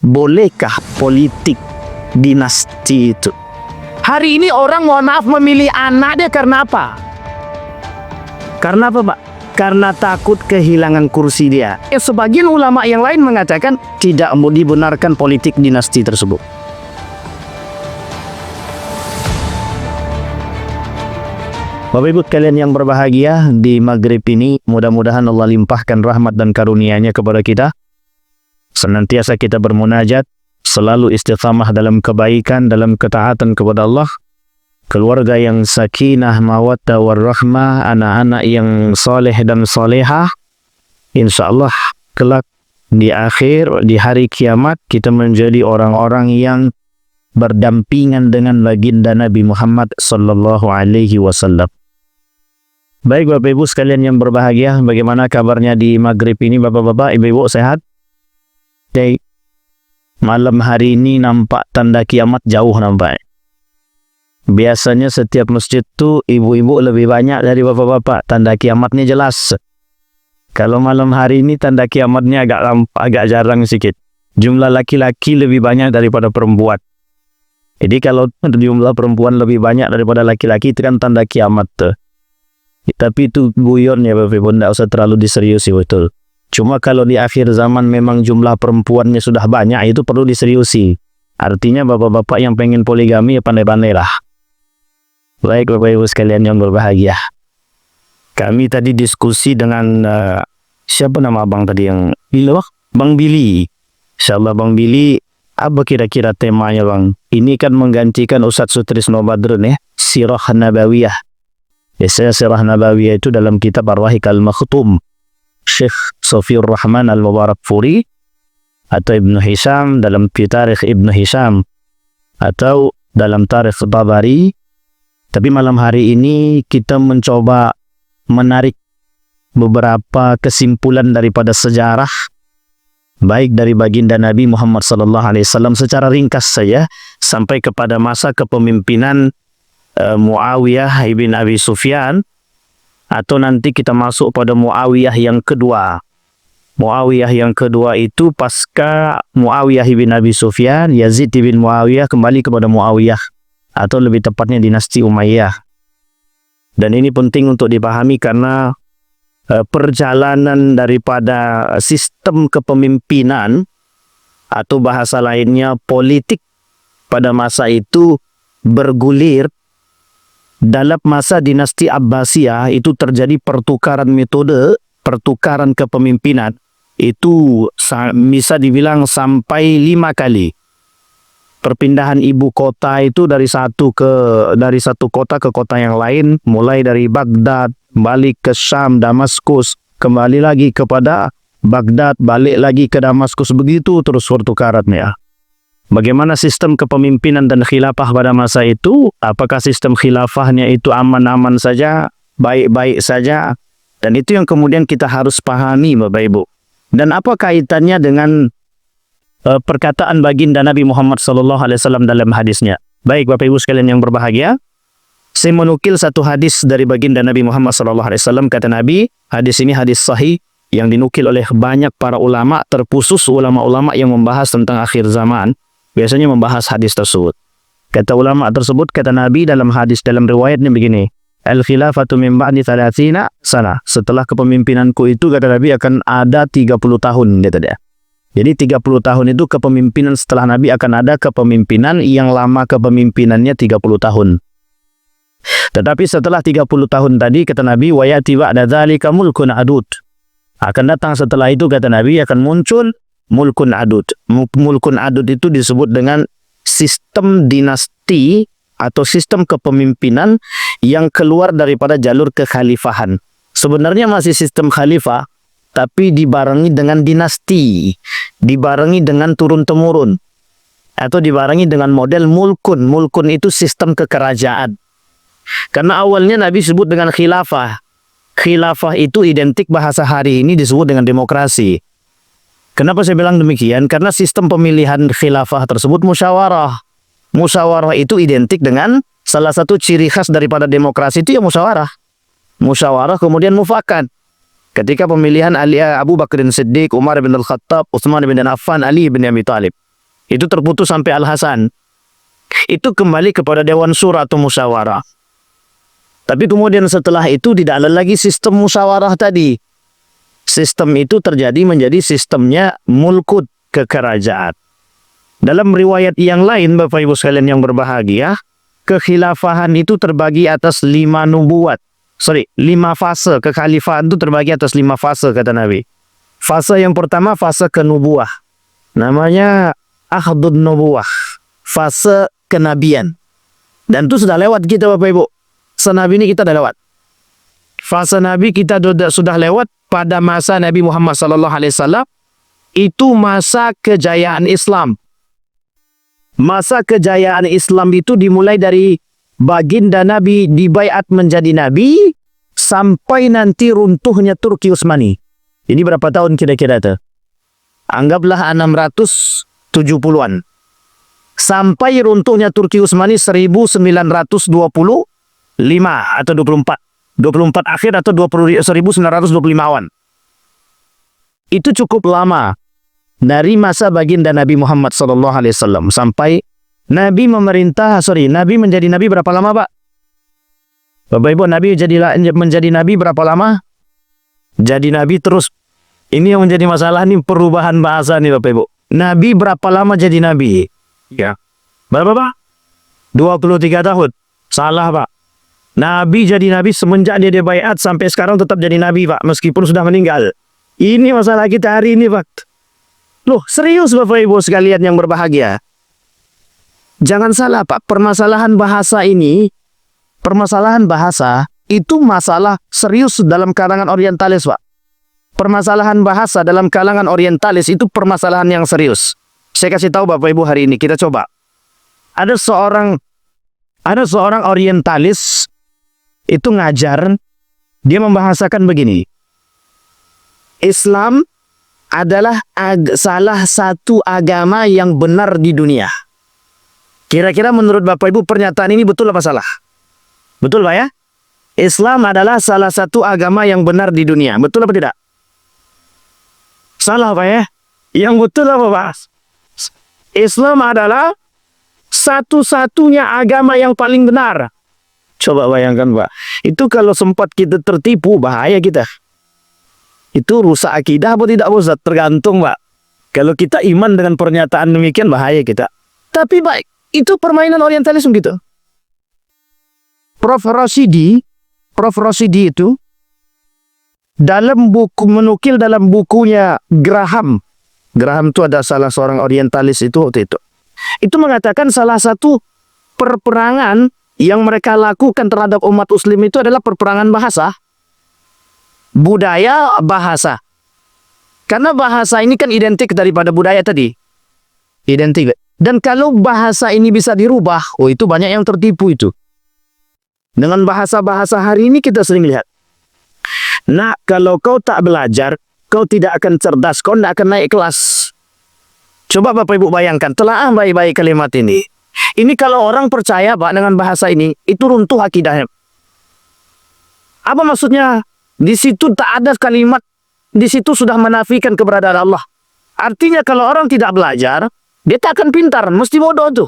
bolehkah politik dinasti itu? Hari ini orang mohon maaf memilih anak dia karena apa? Karena apa, Pak? Karena takut kehilangan kursi dia. Sebagian ulama yang lain mengatakan Tidak mau dibenarkan politik dinasti tersebut. Bapak Ibu kalian yang berbahagia, di maghrib ini mudah-mudahan Allah limpahkan rahmat dan karunia-Nya kepada kita. Senantiasa kita bermunajat, selalu istiqamah dalam kebaikan, dalam ketaatan kepada Allah. Keluarga yang sakinah, mawaddah, warahmah, anak-anak yang soleh dan solehah. Insya Allah kelak di akhir, di hari kiamat, kita menjadi orang-orang yang berdampingan dengan baginda Nabi Muhammad sallallahu alaihi wasallam. Baik Bapak Ibu sekalian yang berbahagia, bagaimana kabarnya di maghrib ini Bapak-Bapak, Ibu-Ibu sehat? Oke. Malam hari ini nampak tanda kiamat jauh nampak. Biasanya setiap masjid tuh ibu-ibu lebih banyak dari bapak-bapak, tanda kiamatnya jelas. Kalau malam hari ini tanda kiamatnya agak jarang sedikit. Jumlah laki-laki lebih banyak daripada perempuan. Jadi kalau jumlah perempuan lebih banyak daripada laki-laki itu kan tanda kiamat tuh. Tapi itu guyon ya Bapak Ibu, tidak usah terlalu diseriusi betul. Cuma kalau di akhir zaman memang jumlah perempuannya sudah banyak, itu perlu diseriusi. Artinya bapak-bapak yang pengen poligami ya pandai-pandai lah. Baik Bapak Ibu sekalian yang berbahagia. Kami tadi diskusi dengan siapa nama abang tadi yang Bang Billy. Insyaallah Bang Billy, apa kira-kira temanya Bang? Ini kan menggantikan Ustadz Sutrisno Badrun ya, Sirah Nabawiyah. Biasanya Sirah Nabawiyah itu dalam kitab Ar-Rahiq Al-Makhtum Syekh Sofiur Rahman Al-Mubarakfuri, atau Ibnu Hisham dalam Tarikh Ibnu Hisham, atau dalam Tarikh Tabari. Tapi malam hari ini kita mencoba menarik beberapa kesimpulan daripada sejarah baik dari baginda Nabi Muhammad SAW secara ringkas saja sampai kepada masa kepemimpinan Muawiyah ibn Abi Sufyan, atau nanti kita masuk pada Muawiyah yang kedua. Muawiyah yang kedua itu pasca Muawiyah ibn Abi Sufyan, Yazid ibn Muawiyah kembali kepada Muawiyah, atau lebih tepatnya dinasti Umayyah. Dan ini penting untuk dipahami karena perjalanan daripada sistem kepemimpinan atau bahasa lainnya politik pada masa itu bergulir. Dalam masa dinasti Abbasiyah itu terjadi pertukaran metode, pertukaran kepemimpinan. Itu bisa dibilang sampai 5 kali. Perpindahan ibu kota itu dari satu kota ke kota yang lain, mulai dari Baghdad, balik ke Syam, Damaskus, kembali lagi kepada Baghdad, balik lagi ke Damaskus, begitu terus pertukarannya. Bagaimana sistem kepemimpinan dan khilafah pada masa itu? Apakah sistem khilafahnya itu aman-aman saja, baik-baik saja? Dan itu yang kemudian kita harus pahami Bapak Ibu. Dan apa kaitannya dengan perkataan baginda Nabi Muhammad SAW dalam hadisnya? Baik Bapak Ibu sekalian yang berbahagia, saya menukil satu hadis dari baginda Nabi Muhammad SAW. Kata Nabi, hadis ini hadis sahih yang dinukil oleh banyak para ulama, terkhusus ulama-ulama yang membahas tentang akhir zaman. Biasanya membahas hadis tersebut. Kata ulama tersebut, kata Nabi dalam hadis, dalam riwayatnya begini, Al-khilafatu min ba'di 30 sana. Setelah kepemimpinanku itu, kata Nabi, akan ada 30 tahun. Kata dia. Jadi 30 tahun itu kepemimpinan setelah Nabi, akan ada kepemimpinan yang lama kepemimpinannya 30 tahun. Tetapi setelah 30 tahun tadi, kata Nabi, wa ya'ti ba'da dzalika mulkun adud. Akan datang setelah itu, kata Nabi, akan muncul mulkun adud. Mulkun adud itu disebut dengan sistem dinasti atau sistem kepemimpinan yang keluar daripada jalur kekhalifahan. Sebenarnya masih sistem khalifah, tapi dibarengi dengan dinasti, dibarengi dengan turun-temurun, atau dibarengi dengan model mulkun. Mulkun itu sistem kekerajaan. Karena awalnya Nabi sebut dengan khilafah. Khilafah itu identik bahasa hari ini disebut dengan demokrasi. Kenapa saya bilang demikian? Karena sistem pemilihan khilafah tersebut musyawarah. Musyawarah itu identik dengan salah satu ciri khas daripada demokrasi itu ya musyawarah. Musyawarah kemudian mufakat. Ketika pemilihan Abu Bakr Siddiq, Umar bin Al-Khattab, Utsman bin Affan, Ali bin Abi Thalib. Itu terputus sampai Al-Hasan. Itu kembali kepada Dewan Syura atau musyawarah. Tapi kemudian setelah itu tidak ada lagi sistem musyawarah tadi. Sistem itu terjadi menjadi sistemnya mulkut, kekerajaan. Dalam riwayat yang lain, Bapak Ibu sekalian yang berbahagia, kekhilafahan itu terbagi atas 5 fase. Kekhalifahan itu terbagi atas 5 fase, kata Nabi. Fase yang pertama, fase kenubuah. Namanya akhdun nubuah. Fase kenabian. Dan itu sudah lewat kita, Bapak Ibu. Senabi ini kita sudah lewat. Fase Nabi kita sudah lewat pada masa Nabi Muhammad SAW. Itu masa kejayaan Islam. Masa kejayaan Islam itu dimulai dari baginda Nabi dibaiat menjadi Nabi sampai nanti runtuhnya Turki Utsmani. Ini berapa tahun kira-kira itu? Anggaplah 670-an. Sampai runtuhnya Turki Utsmani 1925 atau 24. 24 akhir atau 1925-an. Itu cukup lama. Dari masa baginda Nabi Muhammad SAW sampai Nabi menjadi Nabi berapa lama, Pak? Bapak Ibu, Nabi menjadi Nabi berapa lama? Jadi Nabi terus. Ini yang menjadi masalah nih, perubahan bahasa nih Bapak Ibu. Nabi berapa lama jadi Nabi? Ya. Berapa, Pak? 23 tahun. Salah, Pak. Nabi jadi Nabi semenjak dia baiat sampai sekarang tetap jadi Nabi, Pak. Meskipun sudah meninggal. Ini masalah kita hari ini, Pak. Loh, serius Bapak Ibu sekalian yang berbahagia. Jangan salah, Pak. Permasalahan bahasa itu masalah serius dalam kalangan orientalis, Pak. Permasalahan bahasa dalam kalangan orientalis itu permasalahan yang serius. Saya kasih tahu Bapak Ibu hari ini, kita coba. Ada seorang orientalis itu ngajar, dia membahasakan begini. Islam adalah salah satu agama yang benar di dunia. Kira-kira menurut Bapak Ibu pernyataan ini betul apa salah? Betul, Pak ya? Islam adalah salah satu agama yang benar di dunia. Betul apa tidak? Salah, Pak ya? Yang betul apa, Pak? Islam adalah satu-satunya agama yang paling benar. Coba bayangkan, Pak. Itu kalau sempat kita tertipu, bahaya kita. Itu rusak akidah apa tidak, Ustaz? Tergantung, Pak. Kalau kita iman dengan pernyataan demikian, bahaya kita. Tapi, Pak, itu permainan orientalisme gitu. Prof. Rashidi itu menukil dalam bukunya Graham itu ada salah seorang orientalis itu waktu itu. Itu mengatakan salah satu perperangan yang mereka lakukan terhadap umat muslim itu adalah perperangan bahasa. Budaya, bahasa. Karena bahasa ini kan identik daripada budaya tadi. Identik. Dan kalau bahasa ini bisa dirubah, itu banyak yang tertipu itu. Dengan bahasa-bahasa hari ini kita sering lihat. Nah, kalau kau tak belajar, kau tidak akan cerdas, kau tidak akan naik kelas. Coba Bapak Ibu bayangkan, telaah baik-baik kalimat ini. Ini kalau orang percaya, Pak, dengan bahasa ini, itu runtuh akidahnya. Apa maksudnya? Di situ tak ada kalimat, di situ sudah menafikan keberadaan Allah. Artinya kalau orang tidak belajar, dia tak akan pintar, mesti bodoh tuh.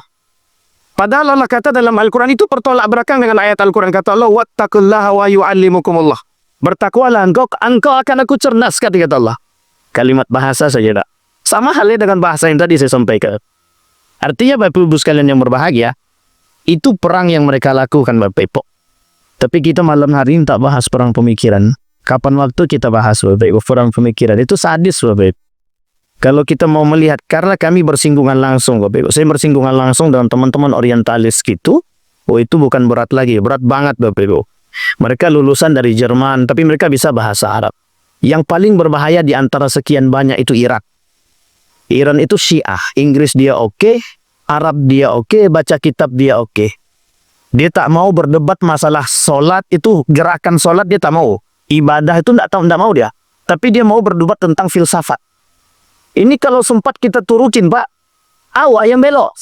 Padahal Allah kata dalam Al-Quran itu bertolak belakang dengan ayat Al-Quran. Kata Allah, wattaqullaha wa yu'allimukumullah. Bertakwalah engkau akan aku cerdas, kata Allah. Kalimat bahasa saja tak. Sama halnya dengan bahasa yang tadi saya sampaikan. Artinya Bapak Ibu sekalian yang berbahagia, itu perang yang mereka lakukan Bapak Ibu. Tapi kita malam hari ini tak bahas perang pemikiran. Kapan waktu kita bahas Bapak Ibu perang pemikiran. Itu sadis Bapak Ibu. Kalau kita mau melihat, karena kami bersinggungan langsung Bapak Ibu. Saya bersinggungan langsung dengan teman-teman orientalis gitu. Itu bukan berat lagi. Berat banget Bapak Ibu. Mereka lulusan dari Jerman, tapi mereka bisa bahasa Arab. Yang paling berbahaya di antara sekian banyak itu Irak. Iran itu Syiah. Inggris dia oke, Arab dia oke, baca kitab dia oke. Dia tak mau berdebat masalah solat itu, gerakan solat dia tak mau. Ibadah itu tidak mau dia. Tapi dia mau berdebat tentang filsafat. Ini kalau sempat kita turutin, Pak, awak yang belok.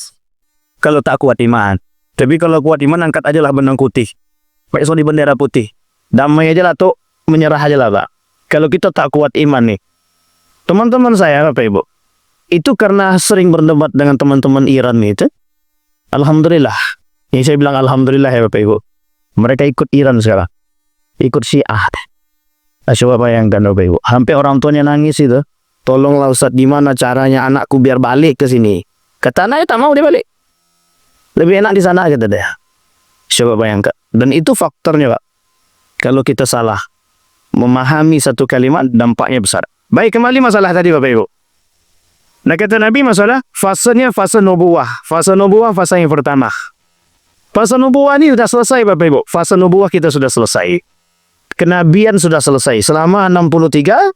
Kalau tak kuat iman. Tapi kalau kuat iman, angkat aja lah benang putih. Pakai di bendera putih. Damai aja lah tuh, menyerah aja lah, Pak. Kalau kita tak kuat iman nih. Teman-teman saya, Bapak Ibu. itu karena sering berdebat dengan teman-teman Iran itu. Alhamdulillah. Ini saya bilang alhamdulillah ya Bapak Ibu. Mereka ikut Iran sekarang. Ikut Syiah. Coba bayangkan Bapak Ibu. Hampir orang tuanya nangis itu. Tolonglah Ustaz, gimana caranya anakku biar balik ke sini. Kata anaknya tak mau dia balik. Lebih enak di sana kata dia. Coba bayangkan. Dan itu faktornya Pak. Kalau kita salah memahami satu kalimat, dampaknya besar. Baik, kembali masalah tadi Bapak Ibu. Nah kata Nabi masalah fasenya fase nubuwah. Fase nubuwah fase yang pertama. Fase nubuwah ini sudah selesai Bapak Ibu. Fase nubuwah kita sudah selesai. Kenabian sudah selesai. Selama 63.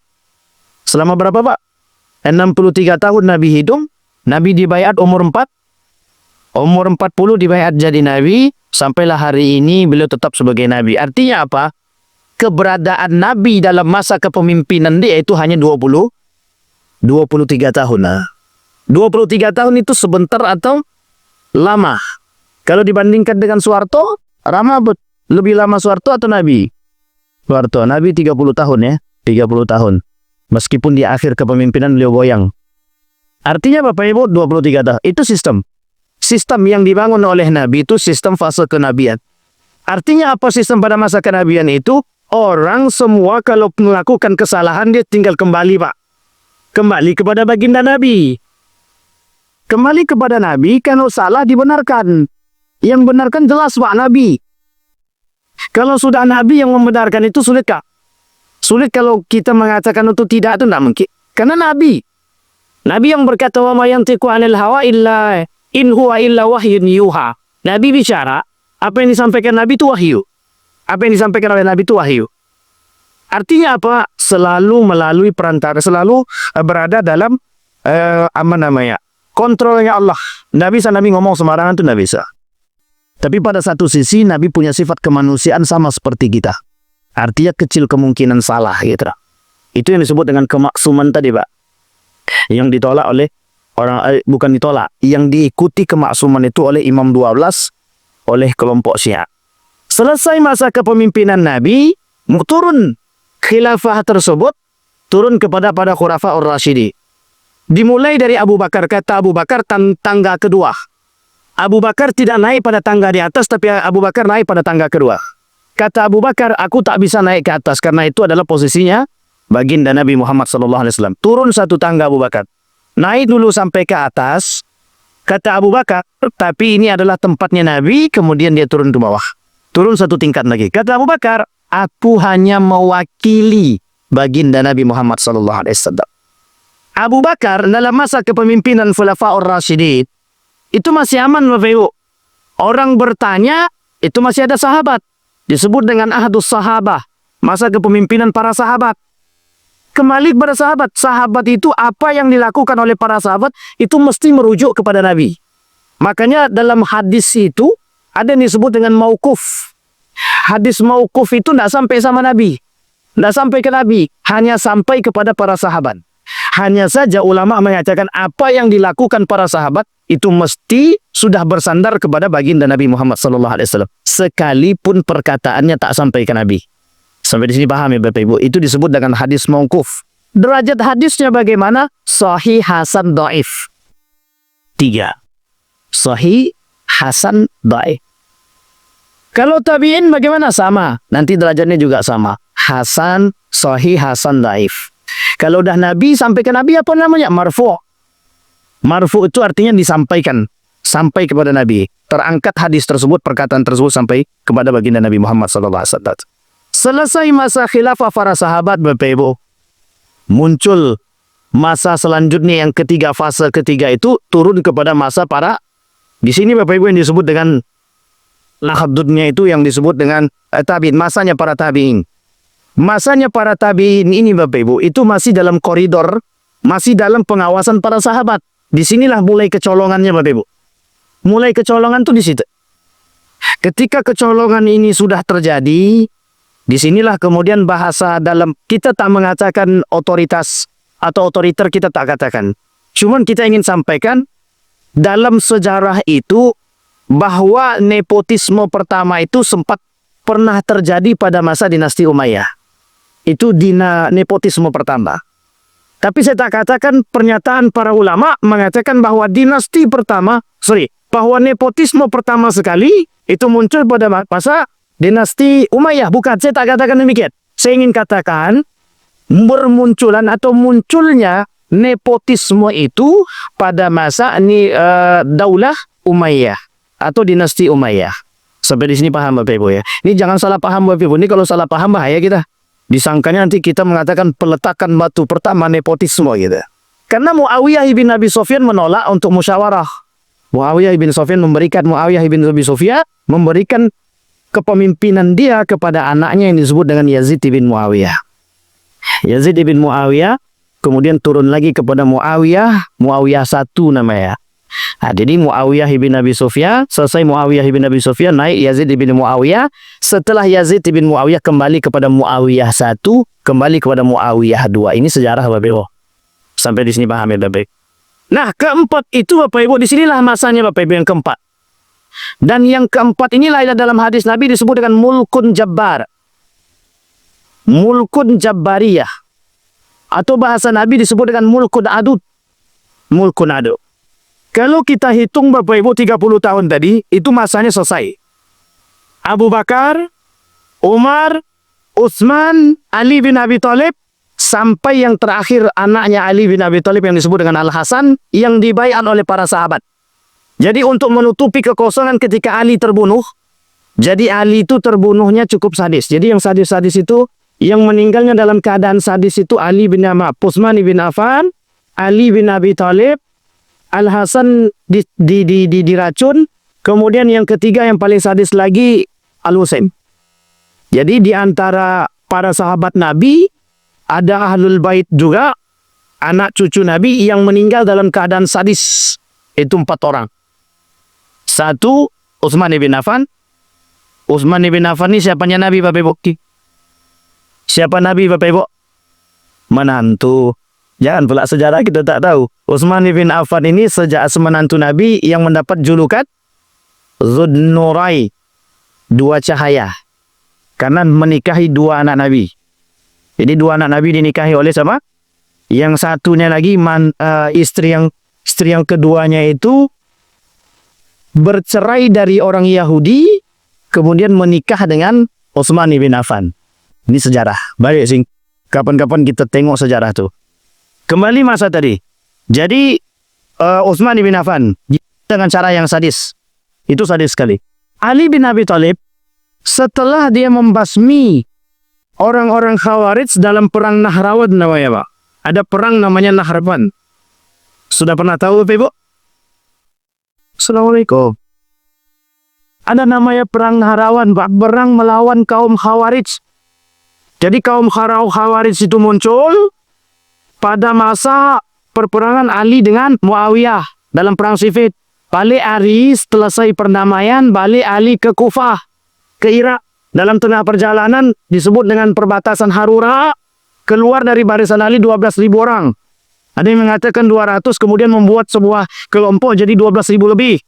Selama berapa Pak? 63 tahun Nabi hidup. Nabi dibayat umur 4. Umur 40 dibayat jadi Nabi. Sampailah hari ini beliau tetap sebagai Nabi. Artinya apa? Keberadaan Nabi dalam masa kepemimpinan dia itu hanya 23 tahun. Nah, 23 tahun itu sebentar atau lama? Kalau dibandingkan dengan Soeharto, lebih lama Soeharto atau Nabi? Soeharto, Nabi 30 tahun ya. 30 tahun. Meskipun di akhir kepemimpinan beliau goyang. Artinya Bapak Ibu 23 tahun. Itu sistem. Sistem yang dibangun oleh Nabi itu sistem fase kenabian. Artinya apa sistem pada masa kenabian itu? Orang semua kalau melakukan kesalahan dia tinggal kembali Pak. Kembali kepada baginda Nabi. Kembali kepada Nabi, kalau salah dibenarkan. Yang benarkan jelas Pak Nabi. Kalau sudah Nabi yang membenarkan itu sulit Kak. Sulit kalau kita mengatakan itu tidak, itu tidak mungkin. Karena Nabi. Nabi yang berkata wa ma yantiqu 'anil hawa illa in huwa illa wahyun yuha. Nabi bicara, apa yang disampaikan Nabi itu wahyu. Apa yang disampaikan oleh Nabi itu wahyu. Artinya apa? Selalu melalui perantara, selalu berada dalam kontrolnya Allah. Nggak bisa Nabi ngomong sembarangan itu nggak bisa. Tapi pada satu sisi Nabi punya sifat kemanusiaan sama seperti kita. Artinya kecil kemungkinan salah gitu. Itu yang disebut dengan kemaksuman tadi Pak. Yang ditolak oleh orang, bukan ditolak, yang diikuti kemaksuman itu oleh Imam 12 oleh kelompok Syiah. Selesai masa kepemimpinan Nabi, turun khilafah tersebut, turun kepada Khulafaur Rasyidin. Dimulai dari Abu Bakar. Kata Abu Bakar tangga kedua. Abu Bakar tidak naik pada tangga di atas, tapi Abu Bakar naik pada tangga kedua. Kata Abu Bakar, aku tak bisa naik ke atas karena itu adalah posisinya baginda Nabi Muhammad SAW. Turun satu tangga Abu Bakar. Naik dulu sampai ke atas. Kata Abu Bakar, tapi ini adalah tempatnya Nabi, kemudian dia turun ke bawah. Turun satu tingkat lagi. Kata Abu Bakar, aku hanya mewakili baginda Nabi Muhammad SAW. Abu Bakar dalam masa kepemimpinan Khulafaur Rasyidin itu masih aman Bapak Ibu. Orang bertanya, itu masih ada sahabat. Disebut dengan Ahadus Sahabah. Masa kepemimpinan para sahabat. Kembali kepada sahabat. Sahabat itu apa yang dilakukan oleh para sahabat itu mesti merujuk kepada Nabi. Makanya dalam hadis itu ada yang disebut dengan mauquf. Hadis mauquf itu tidak sampai sama Nabi. Tidak sampai ke Nabi. Hanya sampai kepada para sahabat. Hanya saja ulama mengatakan apa yang dilakukan para sahabat itu mesti sudah bersandar kepada baginda Nabi Muhammad SAW. Sekalipun perkataannya tak sampai ke Nabi. Sampai di sini paham ya Bapak Ibu? Itu disebut dengan hadis mauquf. Derajat hadisnya bagaimana? Sahih, hasan, dhaif. 3. Sahih, hasan, dhaif. Kalau tabi'in bagaimana? Sama. Nanti derajatnya juga sama. Hasan, sahih, hasan, dhaif. Kalau udah Nabi, sampai ke Nabi apa namanya? Marfu'. Marfu' itu artinya disampaikan. Sampai kepada Nabi. Terangkat hadis tersebut, perkataan tersebut sampai kepada baginda Nabi Muhammad SAW. Selesai masa khilafah para sahabat Bapak Ibu. Muncul masa selanjutnya yang ketiga, fase ketiga itu turun kepada masa para. Di sini Bapak Ibu yang disebut dengan lahadudnya itu yang disebut dengan tabi'in. Masanya para tabi'in. Masanya para tabi'in ini Bapak Ibu itu masih dalam koridor, masih dalam pengawasan para sahabat. Disinilah mulai kecolongannya Bapak Ibu. Mulai kecolongan tuh di situ. Ketika kecolongan ini sudah terjadi, disinilah kemudian bahasa dalam kita tak mengatakan otoritas atau otoriter kita tak katakan. Cuman kita ingin sampaikan dalam sejarah itu bahwa nepotisme pertama itu sempat pernah terjadi pada masa dinasti Umayyah. Itu nepotisme pertama. Tapi saya tak katakan pernyataan para ulama mengatakan bahwa bahwa nepotisme pertama sekali itu muncul pada masa dinasti Umayyah. Bukan, saya tak katakan demikian. Saya ingin katakan bermunculan atau munculnya nepotisme itu pada masa Daulah Umayyah atau dinasti Umayyah. Sampai di sini paham Bapak Ibu ya. Ini jangan salah paham Bapak Ibu. Ini kalau salah paham bahaya kita. Disangkanya nanti kita mengatakan peletakan batu pertama nepotisme gitu. Karena Muawiyah ibn Abi Sufyan menolak untuk musyawarah. Muawiyah ibn Abi Sufyan memberikan kepemimpinan dia kepada anaknya yang disebut dengan Yazid ibn Muawiyah. Yazid ibn Muawiyah kemudian turun lagi kepada Muawiyah I namanya. Nah, jadi Muawiyah ibn Abi Sufyan, selesai Muawiyah ibn Abi Sufyan, naik Yazid ibn Muawiyah. Setelah Yazid ibn Muawiyah kembali kepada Muawiyah I, kembali kepada Muawiyah II. Ini sejarah Bapak Ibu. Sampai di sini paham ya Bapak Ibu. Nah, keempat itu Bapak Ibu, disinilah masanya Bapak Ibu yang keempat. Dan yang keempat inilah dalam hadis Nabi disebut dengan mulkun jabbar. Mulkun jabbariyah. Atau bahasa Nabi disebut dengan mulkun adud. Mulkun adud. Kalau kita hitung Bapak Ibu 30 tahun tadi, itu masanya selesai. Abu Bakar, Umar, Utsman, Ali bin Abi Thalib, sampai yang terakhir anaknya Ali bin Abi Thalib yang disebut dengan Al-Hasan, yang dibaiat oleh para sahabat. Jadi untuk menutupi kekosongan ketika Ali terbunuh, jadi Ali itu terbunuhnya cukup sadis. Jadi yang sadis-sadis itu, yang meninggalnya dalam keadaan sadis itu Utsman bin Affan, Ali bin Abi Thalib, Al-Hasan diracun, kemudian yang ketiga yang paling sadis lagi Al-Husain. Jadi di antara para sahabat Nabi ada Ahlul Bait juga, anak cucu Nabi yang meninggal dalam keadaan sadis. Itu 4 orang. 1, Utsman bin Affan. Utsman bin Affan ini siapanya Nabi Bapak Ibu? Siapa Nabi Bapak Ibu? Menantu. Jangan pula sejarah kita tak tahu. Utsman bin Affan ini sejak semenantu Nabi yang mendapat julukan Dzunnurai, 2 cahaya. Karena menikahi 2 anak Nabi. Jadi 2 anak Nabi dinikahi oleh siapa? Yang satunya lagi istri yang keduanya itu bercerai dari orang Yahudi, kemudian menikah dengan Utsman bin Affan. Ini sejarah. Baik sing. Kapan-kapan kita tengok sejarah tuh. Kembali masa tadi. Jadi Utsman bin Affan dengan cara yang sadis. Itu sadis sekali. Ali bin Abi Thalib setelah dia membasmi orang-orang Khawarij dalam perang Nahrawan namanya, Pak. Ada perang namanya Nahrawan. Sudah pernah tahu Bapak Ibu? Assalamualaikum. Ada namanya perang Nahrawan, Pak. Perang melawan kaum Khawarij. Jadi kaum Khawarij itu muncul pada masa perperangan Ali dengan Muawiyah dalam perang Siffin. Balik Ali selesai perdamaian, balik Ali ke Kufah, ke Irak. Dalam tengah perjalanan disebut dengan perbatasan Harura, keluar dari barisan Ali 12.000 orang. Ada yang mengatakan 200, kemudian membuat sebuah kelompok jadi 12.000 lebih.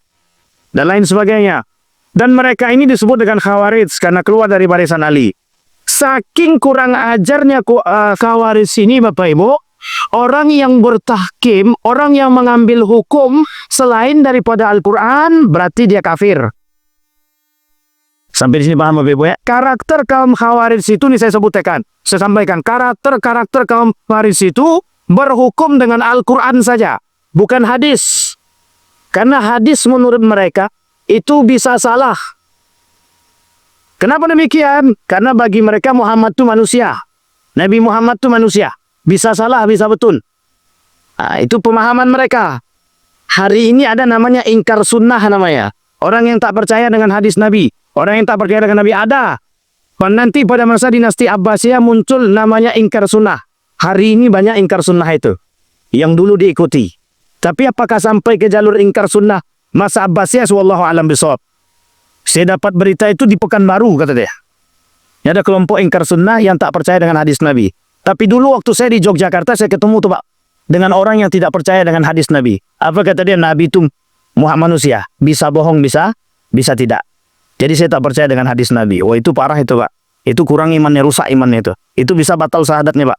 Dan lain sebagainya. Dan mereka ini disebut dengan Khawarij karena keluar dari barisan Ali. Saking kurang ajarnya Khawarij ini Bapak Ibu, orang yang bertahkim, orang yang mengambil hukum selain daripada Al-Quran, berarti dia kafir. Sampai di sini paham Bapak Ibu ya? Karakter kaum Khawarij itu nih saya sebutkan. Saya sampaikan, karakter kaum Khawarij itu berhukum dengan Al-Quran saja, bukan hadis. Karena hadis menurut mereka itu bisa salah. Kenapa demikian? Karena bagi mereka Muhammad itu manusia. Nabi Muhammad itu manusia. Bisa salah, bisa betul. Nah, itu pemahaman mereka. Hari ini ada namanya ingkar sunnah namanya. Orang yang tak percaya dengan hadis Nabi. Orang yang tak percaya dengan Nabi ada. Nanti pada masa dinasti Abbasiyah muncul namanya ingkar sunnah. Hari ini banyak ingkar sunnah itu. Yang dulu diikuti. Tapi apakah sampai ke jalur ingkar sunnah masa Abbasiyah? Wallahu a'lam bishawab. Saya dapat berita itu di Pekanbaru kata dia. Ada kelompok ingkar sunnah yang tak percaya dengan hadis Nabi. Tapi dulu waktu saya di Yogyakarta saya ketemu tuh Pak dengan orang yang tidak percaya dengan hadis Nabi. Apa kata dia? Nabi itu Muhammad manusia, bisa bohong, bisa tidak. Jadi saya tak percaya dengan hadis Nabi. Wah itu parah itu Pak. Itu kurang imannya, rusak imannya itu. Itu bisa batal syahadatnya Pak.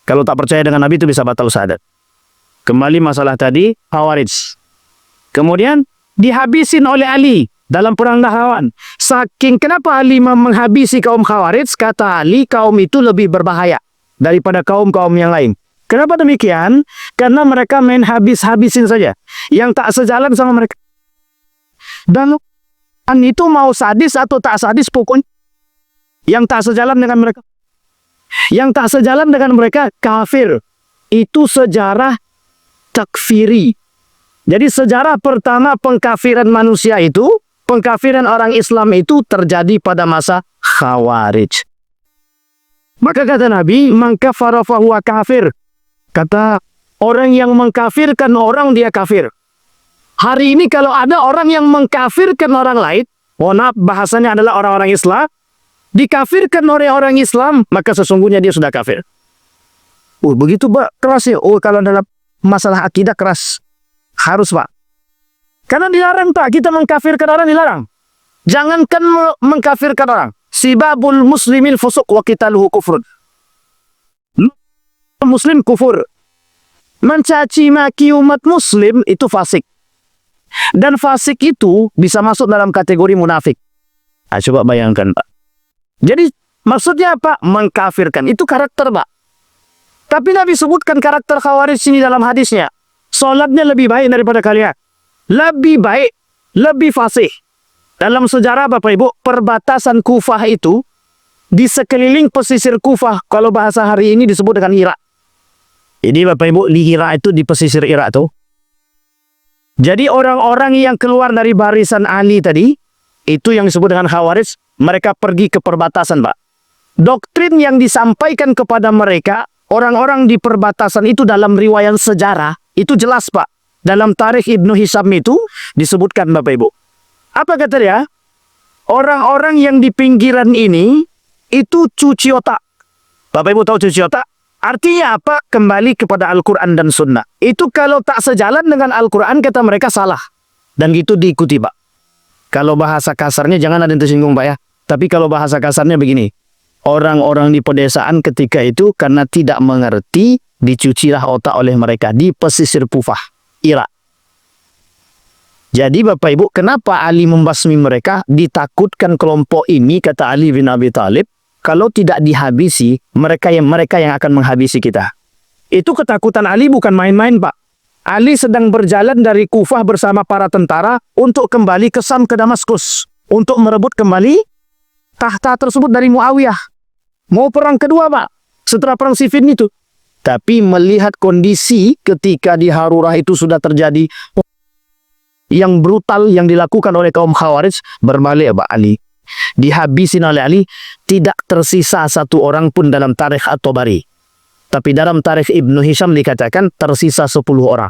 Kalau tak percaya dengan Nabi itu bisa batal syahadat. Kembali masalah tadi, Khawarij. Kemudian dihabisin oleh Ali dalam perang Nahrawan. Saking kenapa Ali menghabisi kaum Khawarij? Kata Ali, kaum itu lebih berbahaya daripada kaum-kaum yang lain. Kenapa demikian? Karena mereka main habis-habisin saja. Yang tak sejalan sama mereka. Dan itu mau sadis atau tak sadis pokoknya. Yang tak sejalan dengan mereka. Yang tak sejalan dengan mereka kafir. Itu sejarah takfiri. Jadi sejarah pertama pengkafiran manusia itu, pengkafiran orang Islam itu terjadi pada masa Khawarij. Maka kata Nabi, man kafara fahuwa kafir. Kata orang yang mengkafirkan orang, dia kafir. Hari ini kalau ada orang yang mengkafirkan orang lain, mohon maaf bahasanya adalah orang-orang Islam, dikafirkan oleh orang Islam, maka sesungguhnya dia sudah kafir. Begitu Pak, keras ya. Kalau dalam masalah akidah keras. Harus Pak. Karena dilarang Pak, kita mengkafirkan orang dilarang. Jangankan mengkafirkan orang. Sibabul muslimin fusuq wa qitaluhu kufrun. Muslim kufur. Mencaci maki umat muslim itu fasik. Dan fasik itu bisa masuk dalam kategori munafik. Coba bayangkan Pak. Jadi maksudnya apa? Mengkafirkan. Itu karakter Pak. Tapi Nabi sebutkan karakter Khawarij ini dalam hadisnya. Salatnya lebih baik daripada kalian. Lebih baik. Lebih fasih. Dalam sejarah Bapak Ibu, perbatasan Kufah itu, di sekeliling pesisir Kufah, kalau bahasa hari ini disebut dengan Irak. Jadi Bapak Ibu, di Irak itu, di pesisir Irak tuh. Jadi orang-orang yang keluar dari barisan Ali tadi, itu yang disebut dengan Khawarij, mereka pergi ke perbatasan Pak. Doktrin yang disampaikan kepada mereka, orang-orang di perbatasan itu dalam riwayat sejarah, itu jelas Pak. Dalam tarikh Ibnu Hisham itu, disebutkan Bapak Ibu. Apa kata dia? Orang-orang yang di pinggiran ini, itu cuci otak. Bapak Ibu tahu cuci otak? Artinya apa? Kembali kepada Al-Quran dan Sunnah. Itu kalau tak sejalan dengan Al-Quran, kata mereka salah. Dan itu diikuti Pak. Kalau bahasa kasarnya, jangan ada yang tersinggung Pak ya. Tapi kalau bahasa kasarnya begini. Orang-orang di pedesaan ketika itu, karena tidak mengerti, dicucilah otak oleh mereka di pesisir Kufah, Irak. Jadi Bapak Ibu, kenapa Ali membasmi mereka? Ditakutkan kelompok ini, kata Ali bin Abi Thalib, kalau tidak dihabisi, mereka yang akan menghabisi kita. Itu ketakutan Ali bukan main-main Pak. Ali sedang berjalan dari Kufah bersama para tentara untuk kembali ke Sam, ke Damaskus. Untuk merebut kembali tahta tersebut dari Muawiyah. Mau perang kedua Pak, setelah perang Siffin itu. Tapi melihat kondisi ketika di Harurah itu sudah terjadi yang brutal yang dilakukan oleh kaum Khawarij, berbalik Pak Ali. Dihabisin oleh Ali, tidak tersisa satu orang pun dalam tarikh At-Tabari. Tapi dalam tarikh Ibnu Hisham dikatakan tersisa 10 orang.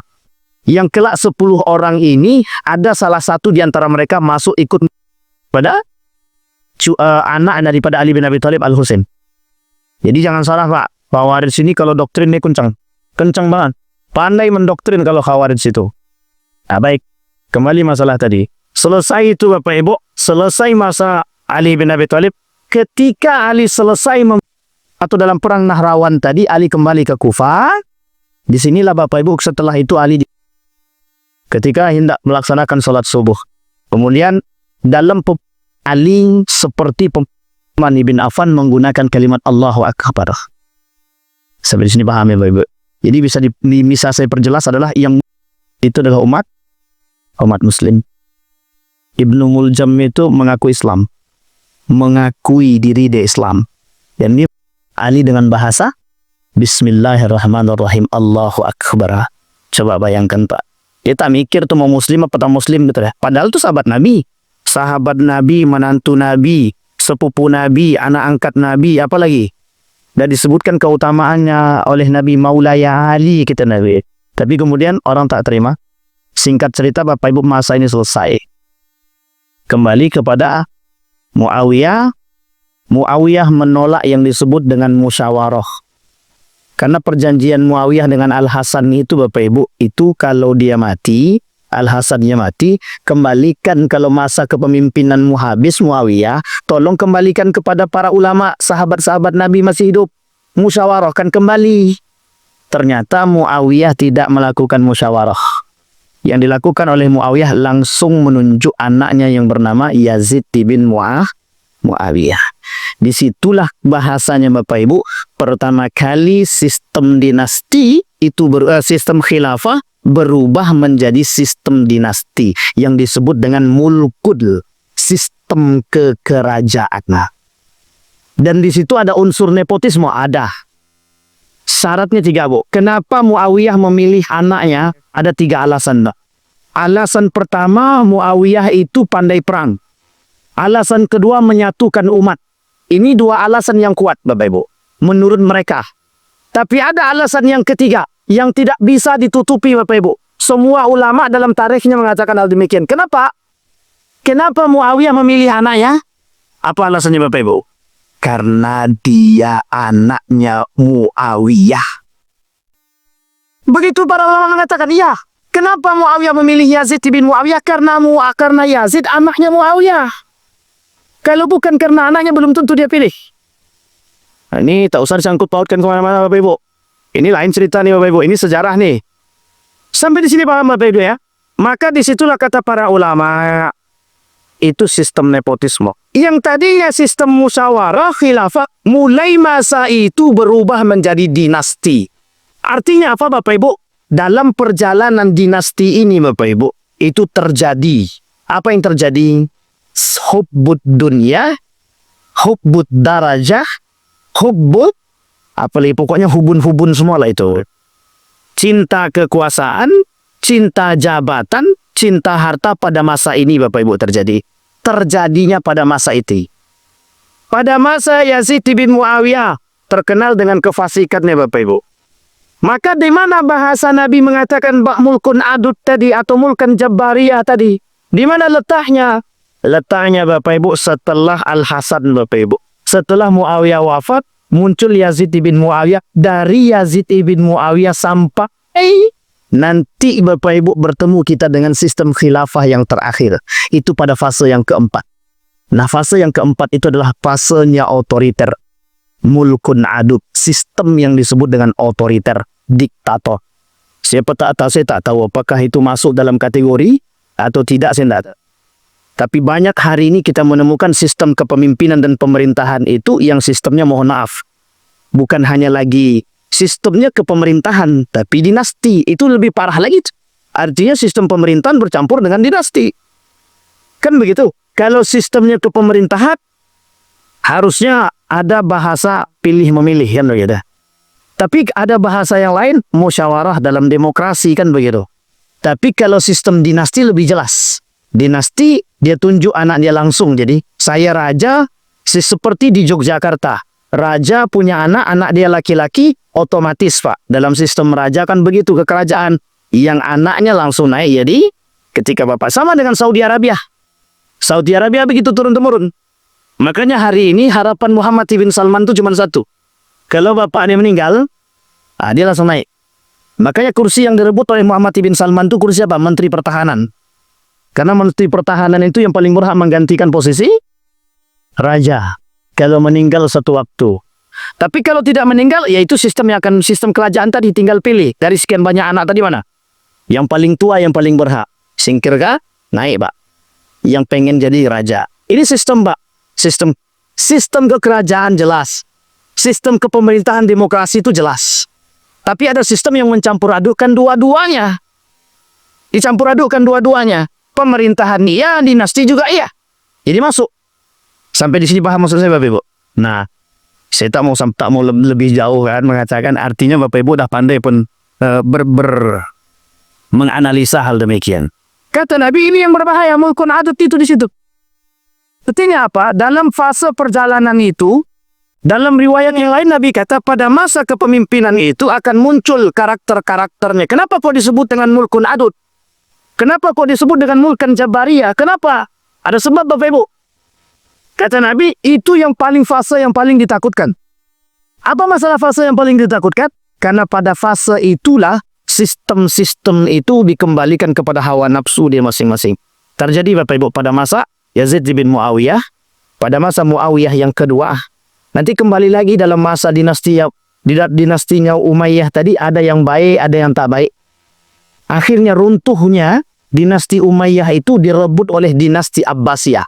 Yang kelak 10 orang ini, ada salah satu di antara mereka masuk ikut pada anak daripada Ali bin Abi Thalib, Al-Husain. Jadi jangan salah Pak. Khawarij ini kalau doktrinnya kencang. Kencang banget. Pandai mendoktrin kalau Khawarij itu. Nah baik. Kembali masalah tadi. Selesai itu Bapak Ibu. Selesai masa Ali bin Abi Thalib. Ketika Ali selesai atau dalam perang Nahrawan tadi, Ali kembali ke Kufah. Disinilah Bapak Ibu setelah itu Ali ketika hendak melaksanakan sholat subuh. Kemudian dalam Ali seperti Utsman bin Affan menggunakan kalimat Allahu Akbar. Sampai di sini paham ya Bapak Ibu. Jadi bisa saya perjelas adalah yang itu adalah umat Muslim. Ibnu Muljam itu mengaku Islam, mengakui diri dia Islam, dan dia Ali dengan bahasa Bismillahirrahmanirrahim, Allahu Akbar. Coba bayangkan Pak, kita mikir tuh mau Muslim apa tak Muslim gitu ya. Padahal itu sahabat Nabi, menantu Nabi, sepupu Nabi, anak angkat Nabi, apalagi. Dan disebutkan keutamaannya oleh Nabi, Maulaya Ali, kita Nabi. Tapi kemudian orang tak terima. Singkat cerita Bapak Ibu, masa ini selesai. Kembali kepada Muawiyah. Muawiyah menolak yang disebut dengan musyawarah. Karena perjanjian Muawiyah dengan Al-Hasan itu Bapak Ibu, itu kalau dia mati, Al-Hasannya mati, kembalikan kalau masa kepemimpinanmu habis Muawiyah, tolong kembalikan kepada para ulama, sahabat-sahabat Nabi masih hidup. Musyawarahkan kembali. ternyata Muawiyah tidak melakukan musyawarah. Yang dilakukan oleh Muawiyah langsung menunjuk anaknya yang bernama Yazid bin Muawiyah. Disitulah bahasanya Bapak Ibu, pertama kali sistem dinasti itu sistem khilafah berubah menjadi sistem dinasti yang disebut dengan mulkul, sistem kekerajaan. Dan di situ ada unsur nepotisme, ada. Syaratnya 3, Bu. Kenapa Muawiyah memilih anaknya? Ada 3 alasan. Alasan pertama, Muawiyah itu pandai perang. Alasan kedua, menyatukan umat. Ini 2 alasan yang kuat, Bapak Ibu, menurut mereka. Tapi ada alasan yang ketiga, yang tidak bisa ditutupi, Bapak Ibu. Semua ulama dalam tarikhnya mengatakan hal demikian. Kenapa? Kenapa Muawiyah memilih anaknya? Apa alasannya, Bapak Ibu? Karena dia anaknya Muawiyah. Begitu para ulama mengatakan, iya. Kenapa Muawiyah memilih Yazid bin Muawiyah? Karena Yazid anaknya Muawiyah. Kalau bukan karena anaknya, belum tentu dia pilih. Nah, ini tak usah disangkut pautkan kemana-mana, Bapak Ibu. Ini lain cerita nih, Bapak Ibu. Ini sejarah nih. Sampai di sini paham, Bapak Ibu ya? Maka disitulah kata para ulama, itu sistem nepotisme. Yang tadinya sistem musyawarah khilafah, mulai masa itu berubah menjadi dinasti. Artinya apa, Bapak Ibu? Dalam perjalanan dinasti ini, Bapak Ibu, itu terjadi. Apa yang terjadi? Hubbud dunia, hubbud darajah, hubbud, pokoknya hubun-hubun semua lah itu. Cinta kekuasaan, cinta jabatan, cinta harta pada masa ini, Bapak Ibu, terjadi. Terjadinya pada masa itu. Pada masa Yazid bin Muawiyah, terkenal dengan kefasikannya, Bapak Ibu. Maka di mana bahasa Nabi mengatakan mulkun adud tadi atau mulkan jabbariyah tadi? Di mana letaknya? Letaknya, Bapak Ibu, setelah Al-Hasan, Bapak Ibu. Setelah Muawiyah wafat, muncul Yazid bin Muawiyah. Dari Yazid bin Muawiyah sampai nanti, Bapak Ibu, bertemu kita dengan sistem khilafah yang terakhir. Itu pada fase yang keempat. Nah, fase yang keempat itu adalah fasenya otoriter. Mulkun adub. Sistem yang disebut dengan otoriter. Diktator. Saya tak tahu apakah itu masuk dalam kategori atau tidak, saya tidak tahu. Tapi banyak hari ini kita menemukan sistem kepemimpinan dan pemerintahan itu yang sistemnya, mohon maaf, bukan hanya lagi sistemnya kepemerintahan, tapi dinasti. Itu lebih parah lagi. Artinya sistem pemerintahan bercampur dengan dinasti. Kan begitu? Kalau sistemnya kepemerintahan, harusnya ada bahasa pilih-memilih, kan begitu. Tapi ada bahasa yang lain, musyawarah dalam demokrasi, kan begitu. Tapi kalau sistem dinasti lebih jelas. Dinasti, dia tunjuk anak dia langsung. Jadi, saya raja, seperti di Yogyakarta. Raja punya anak dia laki-laki, otomatis, Pak. Dalam sistem raja kan begitu, kekerajaan. Yang anaknya langsung naik, jadi ketika Bapak sama dengan Saudi Arabia. Saudi Arabia begitu turun-temurun. Makanya hari ini harapan Muhammad bin Salman itu cuma satu. Kalau bapaknya meninggal, dia langsung naik. Makanya kursi yang direbut oleh Muhammad bin Salman itu kursi apa? Menteri Pertahanan. Karena Menteri Pertahanan itu yang paling berhak menggantikan posisi raja. Kalau meninggal satu waktu. Tapi kalau tidak meninggal, yaitu sistem yang akan sistem kerajaan tadi, tinggal pilih. Dari sekian banyak anak tadi mana? Yang paling tua, yang paling berhak. Singkir kah? Naik, Pak. Yang pengen jadi raja. Ini sistem, Pak. Sistem kekerajaan jelas. Sistem kepemerintahan demokrasi itu jelas. Tapi ada sistem yang mencampur adukkan dua-duanya. Dicampur adukkan dua-duanya. Pemerintahan iya, dinasti juga iya. Jadi masuk. Sampai di sini paham maksud saya, Bapak Ibu? Nah, saya tak mau lebih jauh kan mengatakan, artinya Bapak Ibu dah pandai pun menganalisa hal demikian. Kata Nabi, ini yang berbahaya, mulkun adut itu di situ. Artinya apa? Dalam fase perjalanan itu, dalam riwayat yang lain Nabi kata pada masa kepemimpinan itu akan muncul karakter-karakternya. Kenapa kok disebut dengan mulkun adut? Kenapa kok disebut dengan mulkan jabariyah? Kenapa? Ada sebab, Bapak Ibu. Kata Nabi, itu yang paling fase yang paling ditakutkan. Apa masalah fase yang paling ditakutkan? Karena pada fase itulah sistem-sistem itu dikembalikan kepada hawa nafsu dia masing-masing. Terjadi, Bapak Ibu, pada masa Yazid bin Muawiyah, pada masa Muawiyah yang kedua. Nanti kembali lagi dalam masa dinasti dinastinya Umayyah tadi ada yang baik, ada yang tak baik. Akhirnya runtuhnya dinasti Umayyah itu direbut oleh dinasti Abbasiyah.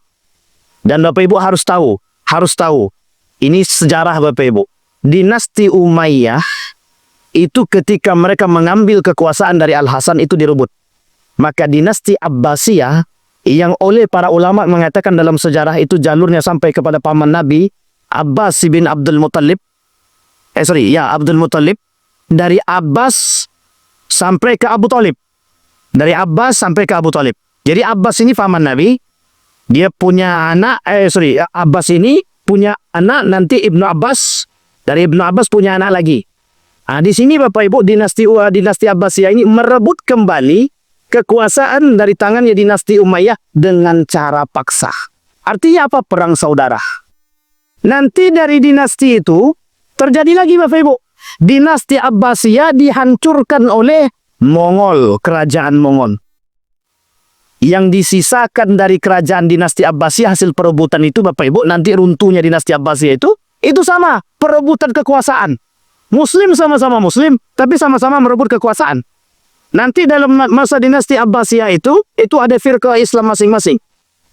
Dan Bapak Ibu harus tahu, ini sejarah Bapak Ibu. Dinasti Umayyah itu ketika mereka mengambil kekuasaan dari Al-Hasan itu direbut. Maka dinasti Abbasiyah yang oleh para ulama mengatakan dalam sejarah itu jalurnya sampai kepada paman Nabi Abbas bin Abdul Muttalib. Abdul Muttalib. Dari Abbas sampai ke Abu Talib. Dari Abbas sampai ke Abu Talib. Jadi Abbas ini paman Nabi. Dia punya anak, Abbas ini punya anak, nanti Ibnu Abbas. Dari Ibnu Abbas punya anak lagi. Di sini Bapak Ibu, dinasti Abbasiyah ini merebut kembali kekuasaan dari tangannya dinasti Umayyah dengan cara paksa. Artinya apa? Perang saudara. Nanti dari dinasti itu terjadi lagi Bapak Ibu. Dinasti Abbasiyah dihancurkan oleh Mongol, kerajaan Mongol. Yang disisakan dari kerajaan dinasti Abbasiyah hasil perebutan itu Bapak Ibu, nanti runtuhnya dinasti Abbasiyah itu sama, perebutan kekuasaan. Muslim sama-sama Muslim, tapi sama-sama merebut kekuasaan. Nanti dalam masa dinasti Abbasiyah itu ada firqah Islam masing-masing.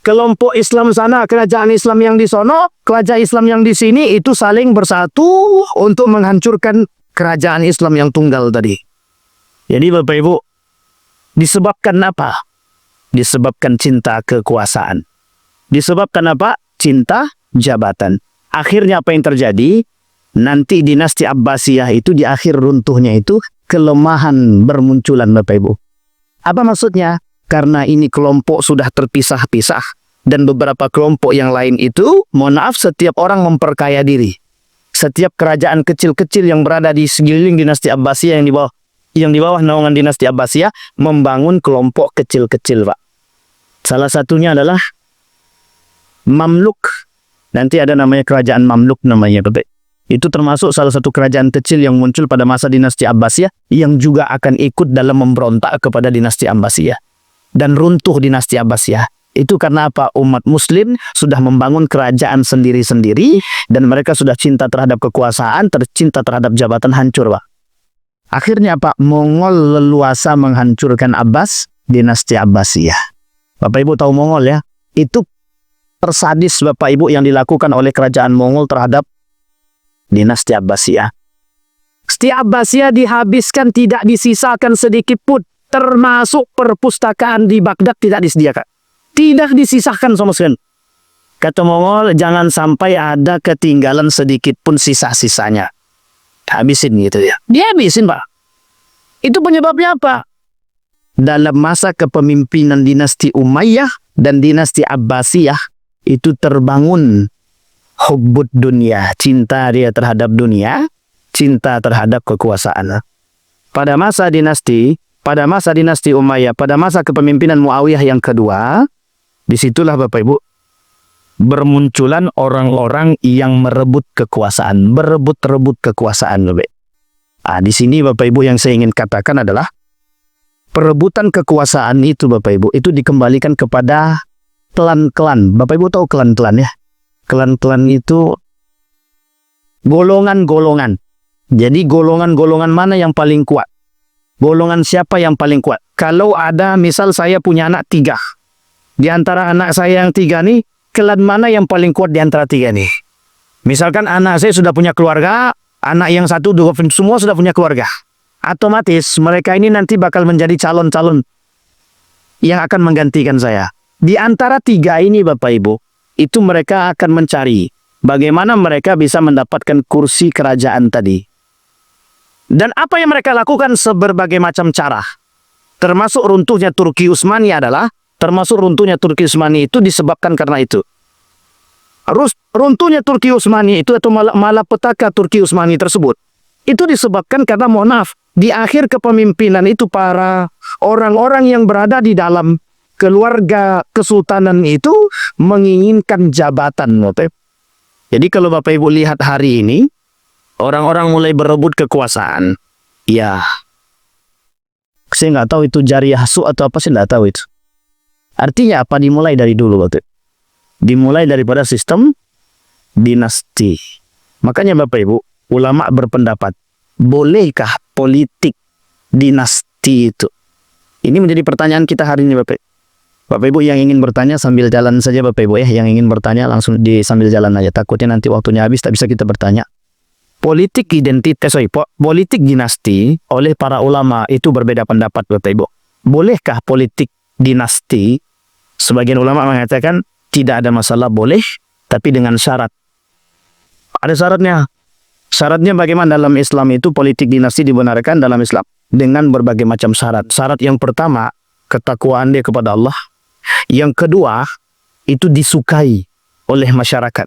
Kelompok Islam sana, kerajaan Islam yang di sono, kerajaan Islam yang di sini itu saling bersatu untuk menghancurkan kerajaan Islam yang tunggal tadi. Jadi Bapak Ibu, disebabkan apa? Disebabkan cinta kekuasaan. Disebabkan apa? Cinta jabatan. Akhirnya apa yang terjadi? Nanti dinasti Abbasiyah itu di akhir runtuhnya itu kelemahan bermunculan Bapak Ibu. Apa maksudnya? Karena ini kelompok sudah terpisah-pisah dan beberapa kelompok yang lain itu, mohon maaf, setiap orang memperkaya diri. Setiap kerajaan kecil-kecil yang berada di sekeliling dinasti Abbasiyah yang di bawah naungan dinasti Abbasiyah membangun kelompok kecil-kecil, Pak. Salah satunya adalah Mamluk. Nanti ada namanya kerajaan Mamluk namanya, Bapak. Itu termasuk salah satu kerajaan kecil yang muncul pada masa dinasti Abbasiyah yang juga akan ikut dalam memberontak kepada dinasti Abbasiyah. Dan runtuh dinasti Abbasiyah. Itu karena apa? Umat Muslim sudah membangun kerajaan sendiri-sendiri dan mereka sudah cinta terhadap kekuasaan, cinta terhadap jabatan, hancur, Pak. Akhirnya Pak, Mongol leluasa menghancurkan dinasti Abbasiyah. Bapak Ibu tahu Mongol ya? Itu tersadis Bapak Ibu yang dilakukan oleh kerajaan Mongol terhadap dinasti Abbasiyah. Dinasti Abbasiyah dihabiskan, tidak disisakan sedikit pun. Termasuk perpustakaan di Baghdad tidak disediakan. Tidak disisakan sama sekali. Kata Mongol, jangan sampai ada ketinggalan sedikit pun sisa-sisanya. Habisin gitu ya. Dia habisin, Pak. Itu penyebabnya apa? Dalam masa kepemimpinan dinasti Umayyah dan dinasti Abbasiyah itu terbangun hubbud dunia, cinta dia terhadap dunia, cinta terhadap kekuasaan. Pada masa dinasti Umayyah, pada masa kepemimpinan Muawiyah yang kedua, disitulah Bapak Ibu bermunculan orang-orang yang merebut kekuasaan, berebut-rebut kekuasaan, Bapak. Di sini Bapak Ibu yang saya ingin katakan adalah perebutan kekuasaan itu Bapak Ibu itu dikembalikan kepada klan-klan. Bapak Ibu tahu klan-klan ya? Klan-klan itu golongan-golongan. Jadi golongan-golongan mana yang paling kuat? Golongan siapa yang paling kuat? Kalau ada, misal saya punya anak 3. Di antara anak saya yang 3 nih, klan mana yang paling kuat di antara 3 nih? Misalkan anak saya sudah punya keluarga, anak yang 1, 2, semua sudah punya keluarga. Otomatis mereka ini nanti bakal menjadi calon-calon yang akan menggantikan saya. Di antara 3 ini Bapak Ibu, itu mereka akan mencari bagaimana mereka bisa mendapatkan kursi kerajaan tadi. Dan apa yang mereka lakukan seberbagai macam cara. Termasuk runtuhnya Turki Utsmani itu disebabkan karena itu. Runtuhnya Turki Utsmani itu atau malapetaka Turki Utsmani tersebut itu disebabkan karena, mohon maaf, di akhir kepemimpinan itu para orang-orang yang berada di dalam keluarga kesultanan itu menginginkan jabatan. Jadi kalau Bapak Ibu lihat hari ini, orang-orang mulai berebut kekuasaan. Ya, saya nggak tahu itu jariah su atau apa, saya nggak tahu itu. Artinya apa? Dimulai dari dulu, Bapak. Dimulai daripada sistem dinasti. Makanya Bapak Ibu, ulama berpendapat bolehkah politik dinasti itu? Ini menjadi pertanyaan kita hari ini, Bapak. Bapak Ibu yang ingin bertanya sambil jalan saja, Bapak Ibu ya. Yang ingin bertanya langsung sambil jalan aja. Takutnya nanti waktunya habis tak bisa kita bertanya. Politik politik dinasti oleh para ulama itu berbeda pendapat, Bapak Ibu. Bolehkah politik dinasti? Sebagian ulama mengatakan tidak ada masalah, boleh, tapi dengan syarat. Ada syaratnya. Syaratnya bagaimana dalam Islam itu politik dinasti dibenarkan dalam Islam dengan berbagai macam syarat. Syarat yang pertama, ketakwaan dia kepada Allah. Yang kedua, itu disukai oleh masyarakat.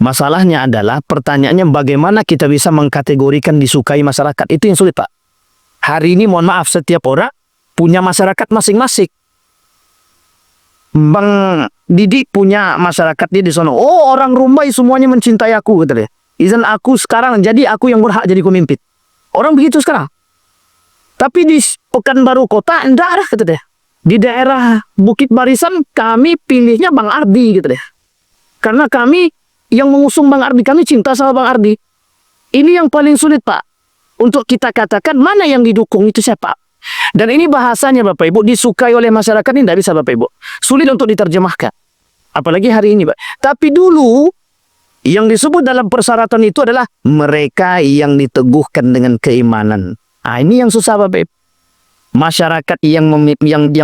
Masalahnya adalah pertanyaannya bagaimana kita bisa mengkategorikan disukai masyarakat. Itu yang sulit, Pak. Hari ini mohon maaf, setiap orang punya masyarakat masing-masing. Bang Didi punya masyarakat dia di sana. Oh, orang Rumbai semuanya mencintai aku, kata dia. Izin aku sekarang jadi aku yang berhak jadi pemimpin. Orang begitu sekarang. Tapi di Pekanbaru Kota enggak ada, kata dia. Di daerah Bukit Barisan kami pilihnya Bang Ardi, gitu deh. Karena kami yang mengusung Bang Ardi, kami cinta sama Bang Ardi. Ini yang paling sulit, Pak. Untuk kita katakan mana yang didukung itu siapa. Dan ini bahasanya, Bapak Ibu, disukai oleh masyarakat ini tidak bisa, Bapak Ibu. Sulit untuk diterjemahkan. Apalagi hari ini, Pak. Tapi dulu yang disebut dalam persyaratan itu adalah mereka yang diteguhkan dengan keimanan. Nah, ini yang susah, Bapak Ibu. Masyarakat yang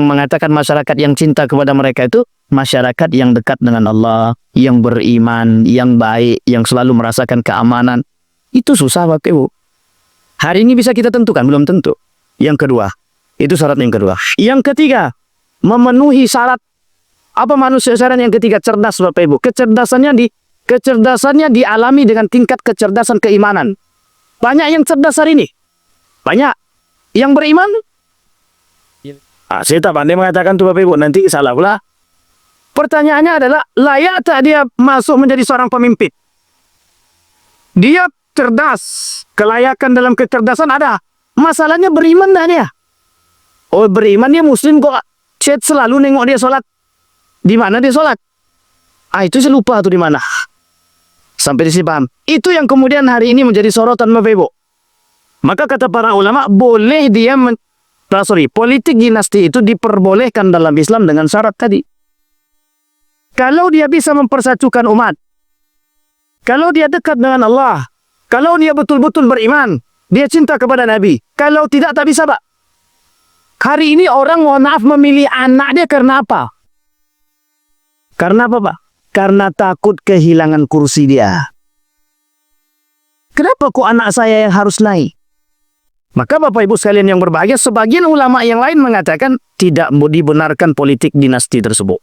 mengatakan masyarakat yang cinta kepada mereka itu masyarakat yang dekat dengan Allah, yang beriman, yang baik, yang selalu merasakan keamanan. Itu susah, Bapak Ibu. Hari ini bisa kita tentukan, belum tentu. Yang kedua, itu syarat yang kedua. Yang ketiga, memenuhi syarat. Apa manusia syarat yang ketiga? Cerdas, Bapak Ibu. Kecerdasannya dialami dengan tingkat kecerdasan keimanan. Banyak yang cerdas hari ini. Banyak. Yang beriman, saya tak pandai mengatakan tuh, Bapak Ibu, nanti salah pula. Pertanyaannya adalah, layak tak dia masuk menjadi seorang pemimpin? Dia cerdas, kelayakan dalam kecerdasan ada. Masalahnya beriman dah dia. Oh, beriman dia muslim kok. Saya selalu nengok dia sholat. Di mana dia sholat? Itu saya lupa tuh di mana. Sampai di sini paham. Itu yang kemudian hari ini menjadi sorotan, Bapak Ibu. Maka kata para ulama, boleh dia politik dinasti itu diperbolehkan dalam Islam dengan syarat tadi. Kalau dia bisa mempersatukan umat, kalau dia dekat dengan Allah, kalau dia betul-betul beriman, dia cinta kepada Nabi. Kalau tidak, tak bisa, Pak. Hari ini orang, mohon maaf, memilih anak dia karena apa? Karena apa, Pak? Karena takut kehilangan kursi dia. Kenapa kok anak saya yang harus naik? Maka Bapak Ibu sekalian yang berbahagia, sebagian ulama yang lain mengatakan tidak dibenarkan politik dinasti tersebut.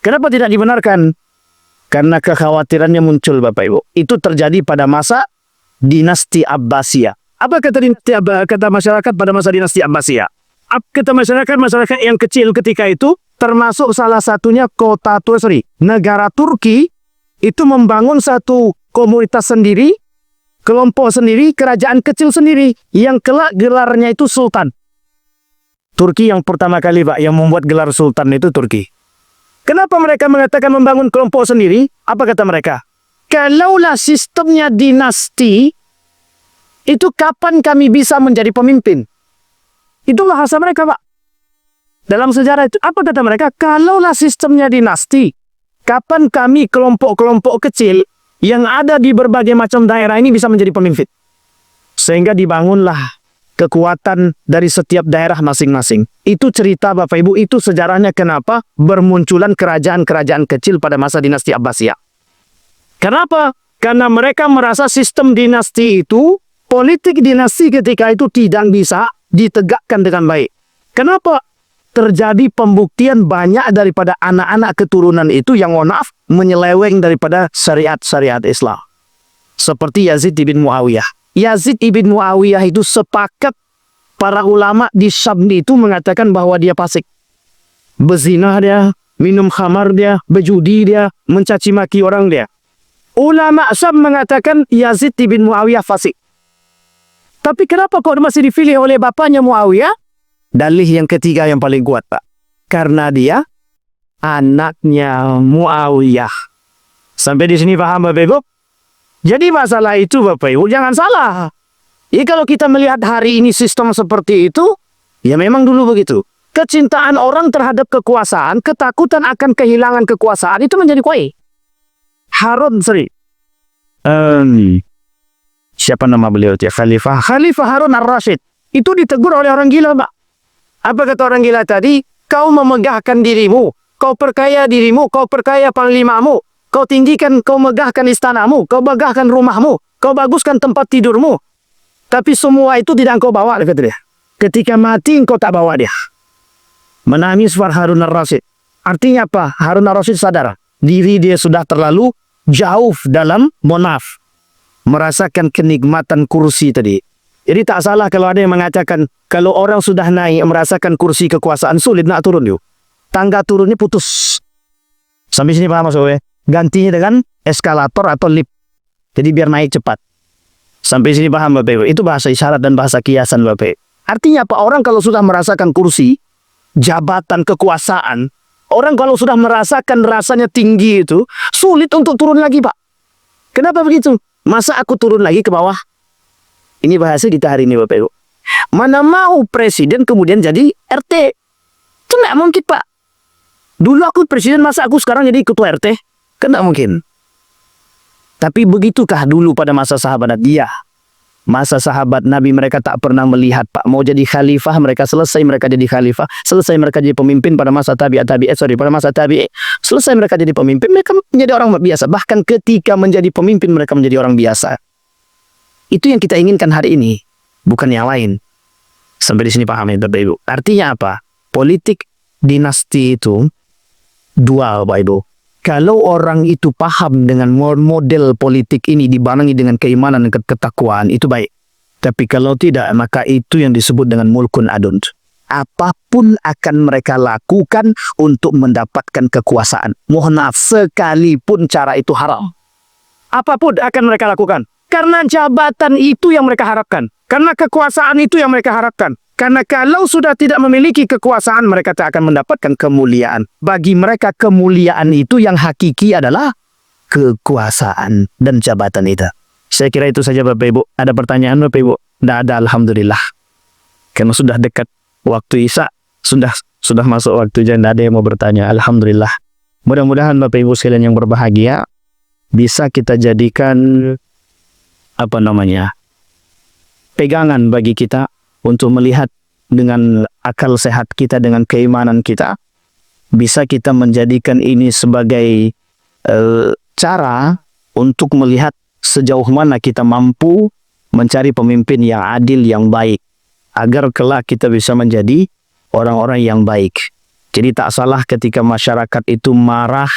Kenapa tidak dibenarkan? Karena kekhawatirannya muncul, Bapak Ibu. Itu terjadi pada masa dinasti Abbasiyah. Apa kata masyarakat pada masa dinasti Abbasiyah? Kata masyarakat yang kecil ketika itu, termasuk salah satunya negara Turki, itu membangun satu komunitas sendiri, kelompok sendiri, kerajaan kecil sendiri, yang kelak gelarnya itu Sultan. Turki yang pertama kali, Pak, yang membuat gelar Sultan itu Turki. Kenapa mereka mengatakan membangun kelompok sendiri? Apa kata mereka? Kalaulah sistemnya dinasti, itu kapan kami bisa menjadi pemimpin? Itu bahasa mereka, Pak. Dalam sejarah itu, apa kata mereka? Kalaulah sistemnya dinasti, kapan kami kelompok-kelompok kecil yang ada di berbagai macam daerah ini bisa menjadi pemimpin? Sehingga dibangunlah kekuatan dari setiap daerah masing-masing. Itu cerita, Bapak Ibu, itu sejarahnya kenapa bermunculan kerajaan-kerajaan kecil pada masa dinasti Abbasiyah. Kenapa? Karena mereka merasa sistem dinasti itu, politik dinasti ketika itu tidak bisa ditegakkan dengan baik. Kenapa? Terjadi pembuktian banyak daripada anak-anak keturunan itu yang menyeleweng daripada syariat-syariat Islam. Seperti Yazid ibn Muawiyah. Yazid ibn Muawiyah itu sepakat para ulama di Syam itu mengatakan bahwa dia fasik. Berzina dia, minum khamar dia, berjudi dia, mencaci maki orang dia. Ulama Syam mengatakan Yazid ibn Muawiyah fasik. Tapi kenapa kok masih dipilih oleh bapaknya Muawiyah? Dalih yang ketiga yang paling kuat, Pak. Karena dia anaknya Muawiyah. Sampai di sini paham, Bapak Ibu? Jadi masalah itu, Bapak Ibu, jangan salah. Jadi kalau kita melihat hari ini sistem seperti itu, ya memang dulu begitu. Kecintaan orang terhadap kekuasaan, ketakutan akan kehilangan kekuasaan itu menjadi kue. Harun Sri. Siapa nama beliau dia? Khalifah Harun Ar-Rasyid. Itu ditegur oleh orang gila, Pak. Apa kata orang gila tadi? Kau memegahkan dirimu, kau perkaya dirimu, kau perkaya panglimamu, kau tinggikan, kau megahkan istanamu, kau megahkan rumahmu, kau baguskan tempat tidurmu. Tapi semua itu tidak kau bawa, kata dia. Ketika mati, kau tak bawa dia. Menangis Harun Ar-Rasyid. Artinya apa? Harun Ar-Rasyid sadar. Diri dia sudah terlalu jauh dalam monaf. Merasakan kenikmatan kursi tadi. Jadi tak salah kalau ada yang mengatakan, kalau orang sudah naik merasakan kursi kekuasaan, sulit nak turun yuk. Tangga turunnya putus. Sampai sini paham maksudnya? Gantinya dengan eskalator atau lift. Jadi biar naik cepat. Sampai sini paham Bapak Ibu? Itu bahasa isyarat dan bahasa kiasan Bapak Ibu. Artinya apa? Orang kalau sudah merasakan kursi, jabatan, kekuasaan, orang kalau sudah merasakan rasanya tinggi itu, sulit untuk turun lagi Pak. Kenapa begitu? Masa aku turun lagi ke bawah? Ini bahasa kita hari ini Bapak Ibu. Mana mau presiden kemudian jadi RT? Itu tidak mungkin Pak. Dulu aku presiden, masa aku sekarang jadi ketua RT? Kan tidak mungkin. Tapi begitukah dulu pada masa sahabat dia? Masa sahabat Nabi mereka tak pernah melihat Pak. Mau jadi khalifah, mereka selesai mereka jadi khalifah. Selesai mereka jadi pemimpin pada masa pada masa tabi'i. Selesai mereka jadi pemimpin, mereka menjadi orang biasa. Bahkan ketika menjadi pemimpin, mereka menjadi orang biasa. Itu yang kita inginkan hari ini. Bukan yang lain. Sampai di sini paham ya Bapak Ibu. Artinya apa? Politik dinasti itu dual Bapak Ibu. Kalau orang itu paham dengan model politik ini dibarengi dengan keimanan dan ketakwaan, itu baik. Tapi kalau tidak, maka itu yang disebut dengan mulkun adun. Apapun akan mereka lakukan untuk mendapatkan kekuasaan. Mohon maaf, sekalipun cara itu haram. Apapun akan mereka lakukan. Karena jabatan itu yang mereka harapkan. Karena kekuasaan itu yang mereka harapkan. Karena kalau sudah tidak memiliki kekuasaan, mereka tak akan mendapatkan kemuliaan. Bagi mereka kemuliaan itu yang hakiki adalah kekuasaan dan jabatan itu. Saya kira itu saja Bapak Ibu. Ada pertanyaan Bapak Ibu? Tidak ada, alhamdulillah. Karena sudah dekat waktu Isya, sudah masuk waktu jam, tidak ada yang mau bertanya. Alhamdulillah. Mudah-mudahan Bapak Ibu sekalian yang berbahagia bisa kita jadikan pegangan bagi kita untuk melihat dengan akal sehat kita, dengan keimanan kita, bisa kita menjadikan ini sebagai cara untuk melihat sejauh mana kita mampu mencari pemimpin yang adil, yang baik, agar kelak kita bisa menjadi orang-orang yang baik. Jadi tak salah ketika masyarakat itu marah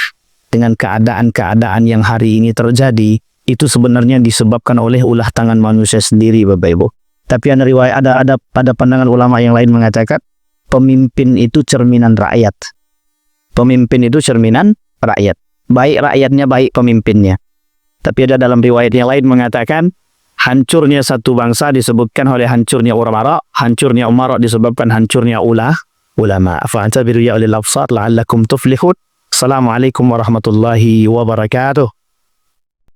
dengan keadaan-keadaan yang hari ini terjadi, itu sebenarnya disebabkan oleh ulah tangan manusia sendiri Bapak Ibu. Tapi ada riwayat, ada pada pandangan ulama yang lain mengatakan pemimpin itu cerminan rakyat. Pemimpin itu cerminan rakyat. Baik rakyatnya, baik pemimpinnya. Tapi ada dalam riwayat yang lain mengatakan hancurnya satu bangsa disebutkan oleh hancurnya umara, hancurnya umara disebabkan hancurnya ulama. Fa'tabiru ya ulil absar la'allakum tuflihun. Assalamualaikum warahmatullahi wabarakatuh.